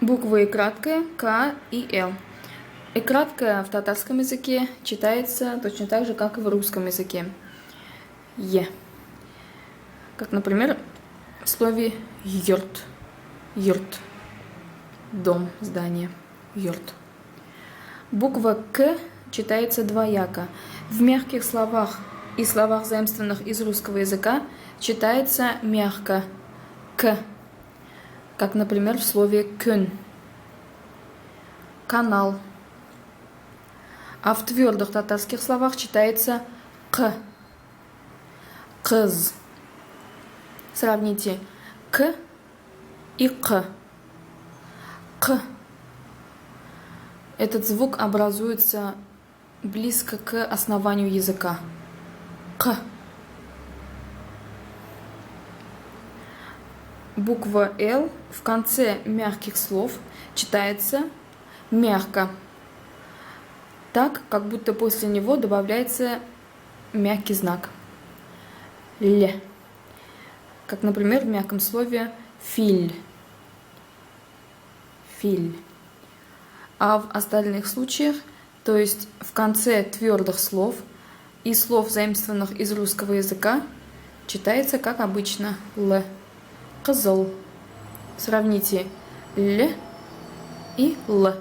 Буквы и краткое К и Л. И краткое в татарском языке читается точно так же, как и в русском языке. Е. Как, например, в слове йорт. Йорт. Дом, здание. Йорт. Буква К читается двояко. В мягких словах и словах, заимствованных из русского языка, читается мягко К. Как, например, в слове «көн» – канал. А в твердых татарских словах читается «к» – «кыз». Сравните «к» и «к». «К». Этот звук образуется близко к основанию языка. «К». Буква «Л» в конце мягких слов читается мягко, так, как будто после него добавляется мягкий знак «л», как, например, в мягком слове «филь». «Филь». А в остальных случаях, то есть в конце твердых слов и слов, заимствованных из русского языка, читается, как обычно, «л». Кызыл. Сравните «л» и «л».